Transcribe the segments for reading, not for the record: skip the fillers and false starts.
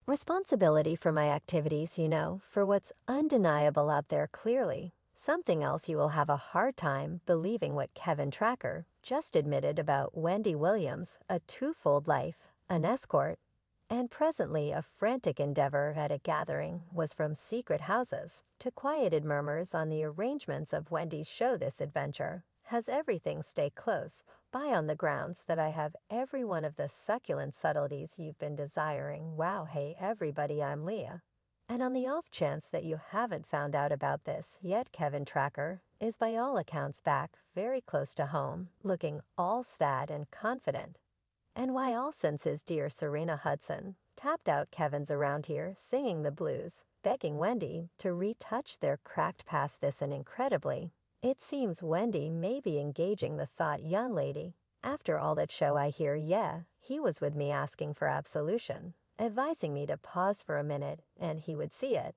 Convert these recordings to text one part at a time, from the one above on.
Responsibility for my activities, for what's undeniable out there clearly. Something else you will have a hard time believing what Kevin Tracker just admitted about Wendy Williams, a twofold life, an escort, and presently a frantic endeavor at a gathering was from secret houses to quieted murmurs on the arrangements of Wendy's show. This adventure has everything stay close by on the grounds that I have every one of the succulent subtleties you've been desiring. Wow, hey everybody, I'm Leah. And on the off chance that you haven't found out about this yet, Kevin Tracker is by all accounts back very close to home, looking all sad and confident. And why all since his dear Serena Hudson tapped out Kevin's around here singing the blues, begging Wendy to retouch their cracked past this, and incredibly, it seems Wendy may be engaging the thought young lady. After all that show I hear, yeah, he was with me asking for absolution, advising me to pause for a minute and he would see it.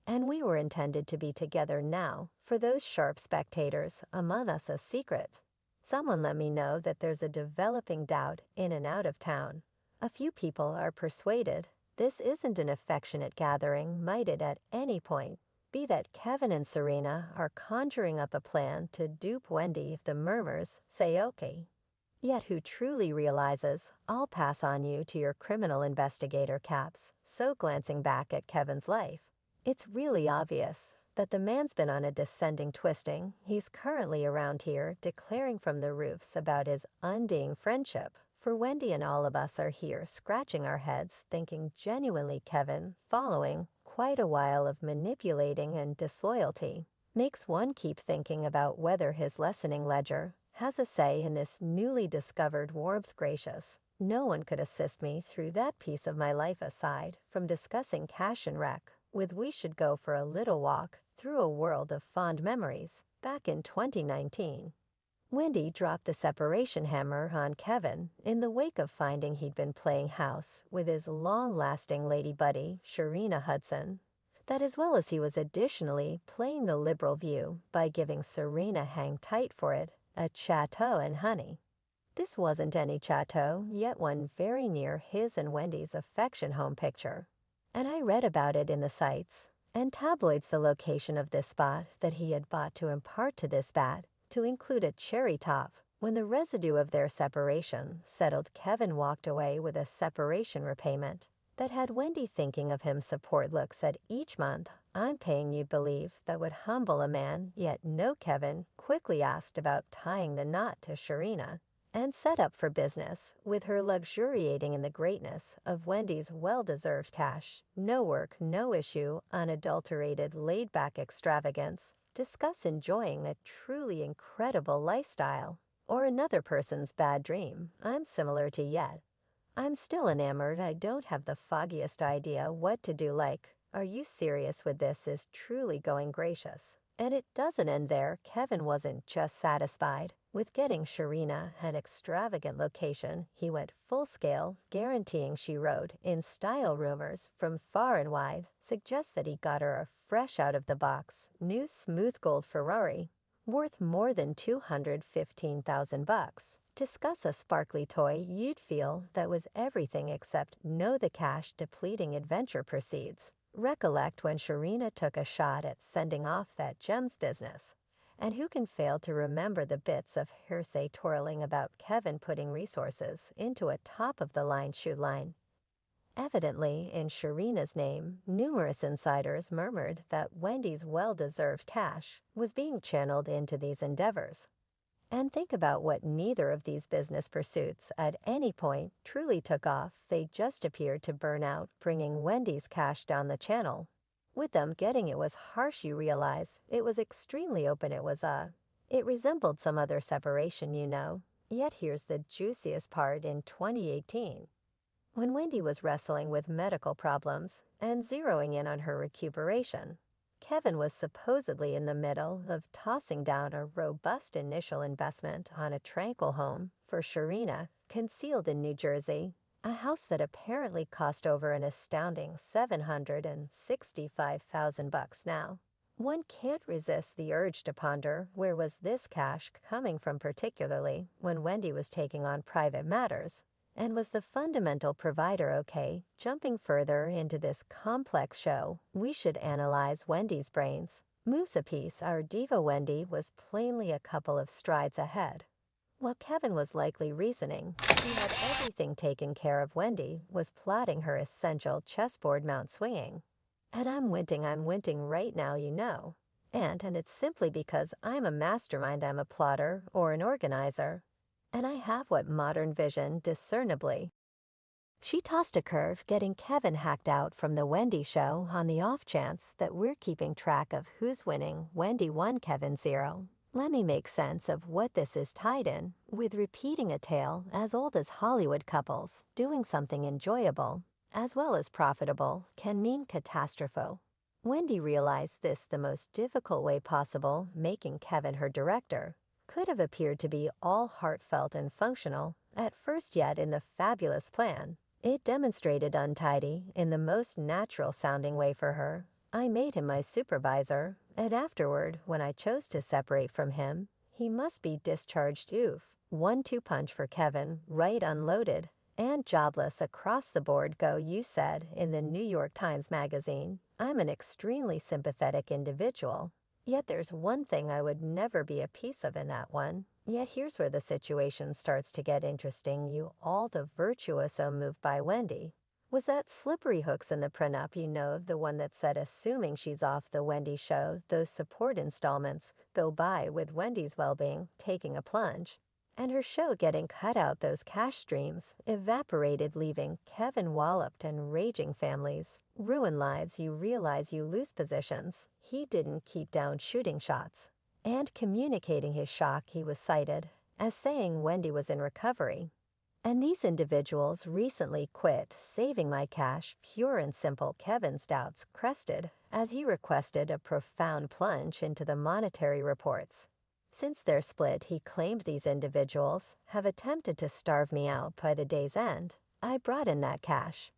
And we were intended to be together now, for those sharp spectators among us a secret. Someone let me know that there's a developing doubt in and out of town. A few people are persuaded this isn't an affectionate gathering, might it at any point be that Kevin and Serena are conjuring up a plan to dupe Wendy if the murmurs say okay. Yet who truly realizes, I'll pass on you to your criminal investigator caps, so glancing back at Kevin's life, it's really obvious that the man's been on a descending twisting. He's currently around here declaring from the roofs about his undying friendship for Wendy, and all of us are here scratching our heads thinking genuinely Kevin, following quite a while of manipulating and disloyalty, makes one keep thinking about whether his lessening ledger has a say in this newly discovered warmth. Gracious, no one could assist me through that piece of my life aside from discussing cash and wreck with we should go for a little walk through a world of fond memories back in 2019. Wendy dropped the separation hammer on Kevin in the wake of finding he'd been playing house with his long-lasting lady buddy, Serena Hudson. That as well as he was additionally playing the liberal view by giving Serena hang tight for it, a chateau and honey. This wasn't any chateau, yet one very near his and Wendy's affection home picture. And I read about it in the sites and tabloids, the location of this spot that he had bought to impart to this bat, to include a cherry top. When the residue of their separation settled, Kevin walked away with a separation repayment that had Wendy thinking of him support looks at each month. I'm paying, you believe, that would humble a man, yet no. Kevin quickly asked about tying the knot to Serena and set up for business with her, luxuriating in the greatness of Wendy's well-deserved cash. No work, no issue, unadulterated, laid-back extravagance. Discuss enjoying a truly incredible lifestyle or another person's bad dream. I'm similar to yet. I'm still enamored. I don't have the foggiest idea what to do. Like, are you serious with this? Is truly going gracious. And it doesn't end there. Kevin wasn't just satisfied with getting Serena an extravagant location. He went full scale, guaranteeing she rode in style. Rumors from far and wide suggest that he got her a fresh out of the box, new smooth gold Ferrari, worth more than $215,000. Discuss a sparkly toy you'd feel that was everything except no. The cash depleting adventure proceeds. Recollect when Serena took a shot at sending off that gems business. And who can fail to remember the bits of hearsay twirling about Kevin putting resources into a top-of-the-line shoe line? Evidently, in Serena's name, numerous insiders murmured that Wendy's well-deserved cash was being channeled into these endeavors. And think about what neither of these business pursuits at any point truly took off. They just appeared to burn out, bringing Wendy's cash down the channel. With them getting it was harsh. You realize it was extremely open. It resembled some other separation. Yet here's the juiciest part. In 2018, when Wendy was wrestling with medical problems and zeroing in on her recuperation, Kevin was supposedly in the middle of tossing down a robust initial investment on a tranquil home for Serena, concealed in New Jersey, a house that apparently cost over an astounding $765,000 now. One can't resist the urge to ponder where was this cash coming from, particularly when Wendy was taking on private matters And was the fundamental provider okay? Jumping further into this complex show, we should analyze Wendy's brains. Moves apiece, our diva Wendy was plainly a couple of strides ahead. While Kevin was likely reasoning he had everything taken care of, Wendy was plotting her essential chessboard mount swinging. And I'm winning right now, you know. And it's simply because I'm a mastermind. I'm a plotter or an organizer. And I have what modern vision discernibly. She tossed a curve, getting Kevin hacked out from the Wendy show on the off chance that we're keeping track of who's winning. Wendy 1, Kevin 0. Let me make sense of what this is tied in with repeating a tale as old as Hollywood. Couples doing something enjoyable as well as profitable can mean catastrophe. Wendy realized this the most difficult way possible, making Kevin her director. Could have appeared to be all heartfelt and functional at first, yet in the fabulous plan, it demonstrated untidy in the most natural-sounding way for her. I made him my supervisor, and afterward, when I chose to separate from him, he must be discharged. Oof. 1-2 punch for Kevin, right unloaded, and jobless across the board. Go, you said in the New York Times Magazine. I'm an extremely sympathetic individual. Yet there's one thing I would never be a piece of in that one. Yet here's where the situation starts to get interesting. You all the virtuoso move by Wendy. Was that slippery hooks in the prenup, you know, the one that said assuming she's off the Wendy show, those support installments go by with Wendy's well-being taking a plunge. And her show getting cut out, those cash streams evaporated, leaving Kevin walloped and raging families. Ruin lives. You realize you lose positions. He didn't keep down shooting shots. And communicating his shock, he was cited as saying Wendy was in recovery. And these individuals recently quit, saving my cash, pure and simple. Kevin's doubts crested as he requested a profound plunge into the monetary reports. Since their split, he claimed these individuals have attempted to starve me out. By the day's end, I brought in that cash.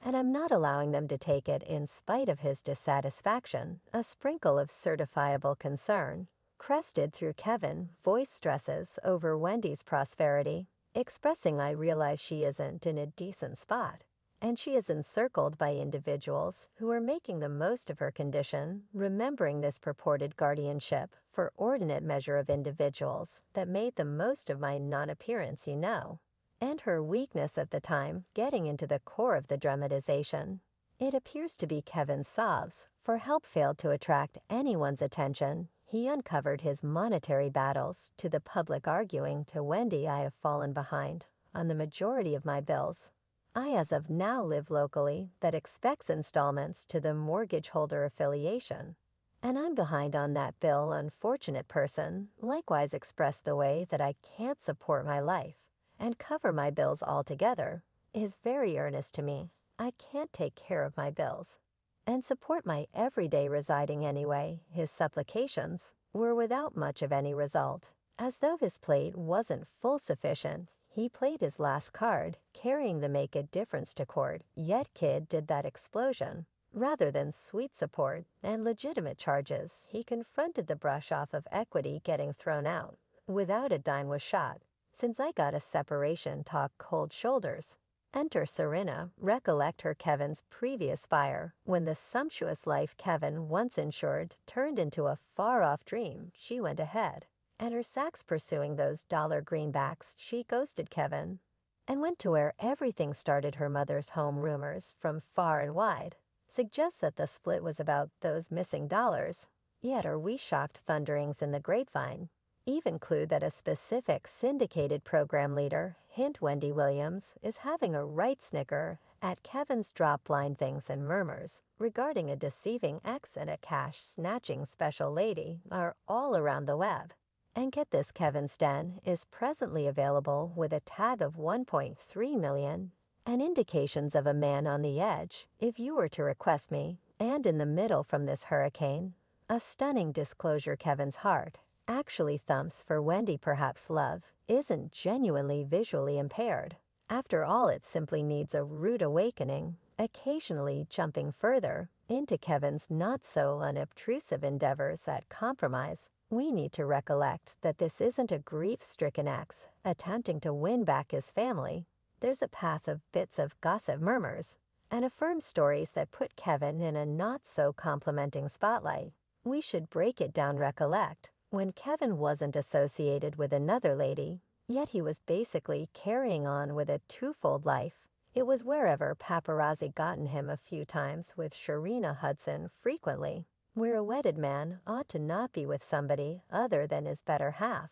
And I'm not allowing them to take it. In spite of his dissatisfaction, a sprinkle of certifiable concern crested through Kevin, voice stresses over Wendy's prosperity, expressing I realize she isn't in a decent spot, and she is encircled by individuals who are making the most of her condition, remembering this purported guardianship for ordinate measure of individuals that made the most of my non-appearance, you know. And her weakness at the time, getting into the core of the dramatization. It appears to be Kevin's sobs for help failed to attract anyone's attention. He uncovered his monetary battles to the public, arguing to Wendy, I have fallen behind on the majority of my bills. I as of now live locally that expects installments to the mortgage holder affiliation. And I'm behind on that bill. Unfortunate person likewise expressed the way that I can't support my life and cover my bills altogether is very earnest to me. I can't take care of my bills and support my everyday residing anyway. His supplications were without much of any result. As though his plate wasn't full sufficient, he played his last card, carrying the make a difference to court. Yet Kid did that explosion. Rather than sweet support and legitimate charges, he confronted the brush off of equity getting thrown out. Without a dime was shot. Since I got a separation, talk cold shoulders. Enter Serena. Recollect her Kevin's previous fire, when the sumptuous life Kevin once ensured turned into a far-off dream. She went ahead, and her sacks pursuing those dollar greenbacks. She ghosted Kevin and went to where everything started. Her mother's home. Rumors from far and wide suggest that the split was about those missing dollars. Yet are we shocked thunderings in the grapevine even clue that a specific syndicated program leader, hint Wendy Williams, is having a right snicker at Kevin's drop-blind things, and murmurs regarding a deceiving ex and a cash-snatching special lady are all around the web. And get this, Kevin's den is presently available with a tag of $1.3 million and indications of a man on the edge if you were to request me. And in the middle from this hurricane, a stunning disclosure. Kevin's heart actually thumps for Wendy. Perhaps love isn't genuinely visually impaired. After all, it simply needs a rude awakening, occasionally jumping further into Kevin's not-so-unobtrusive endeavors at compromise. We need to recollect that this isn't a grief-stricken ex attempting to win back his family. there's a path of bits of gossip murmurs and affirmed stories that put Kevin in a not-so-complimenting spotlight. We should break it down. Recollect, when Kevin wasn't associated with another lady, yet he was basically carrying on with a twofold life. It was wherever paparazzi gotten him a few times with Sharina Hudson frequently, where a wedded man ought to not be with somebody other than his better half.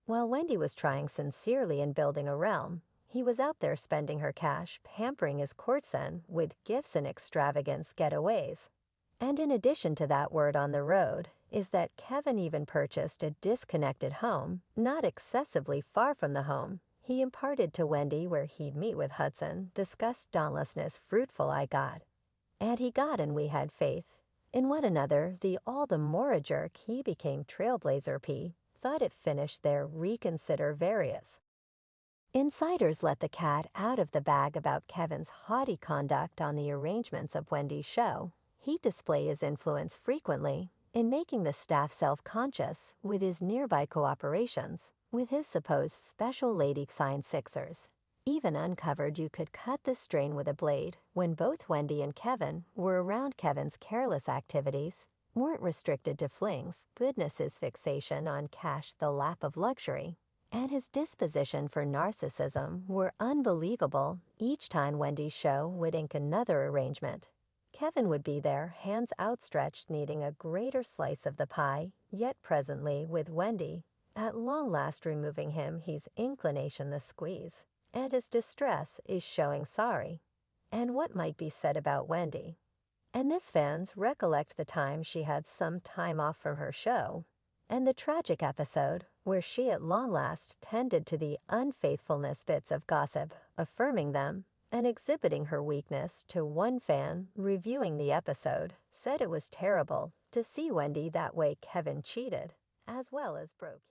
While Wendy was trying sincerely in building a realm, he was out there spending her cash, pampering his courtesan with gifts and extravagance getaways. And in addition to that word on the road, is that Kevin even purchased a disconnected home, not excessively far from the home he imparted to Wendy where he'd meet with Hudson, discussed dauntlessness fruitful I got. And he got and we had faith in one another, the all the more a jerk he became trailblazer P, thought it finished there reconsider various. Insiders let the cat out of the bag about Kevin's haughty conduct on the arrangements of Wendy's show. He'd display his influence frequently in making the staff self-conscious with his nearby cooperations with his supposed special lady sign sixers. Even uncovered you could cut the strain with a blade when both Wendy and Kevin were around. Kevin's careless activities weren't restricted to flings, goodness his fixation on cash, the lap of luxury, and his disposition for narcissism were unbelievable. Each time Wendy's show would ink another arrangement, Kevin would be there, hands outstretched, needing a greater slice of the pie, yet presently with Wendy, at long last removing him his inclination the squeeze, and his distress is showing sorry. And what might be said about Wendy? And this fans recollect the time she had some time off from her show, and the tragic episode where she at long last tended to the unfaithfulness bits of gossip, affirming them, and exhibiting her weakness to one fan reviewing the episode, said it was terrible to see Wendy that way. Kevin cheated, as well as broke.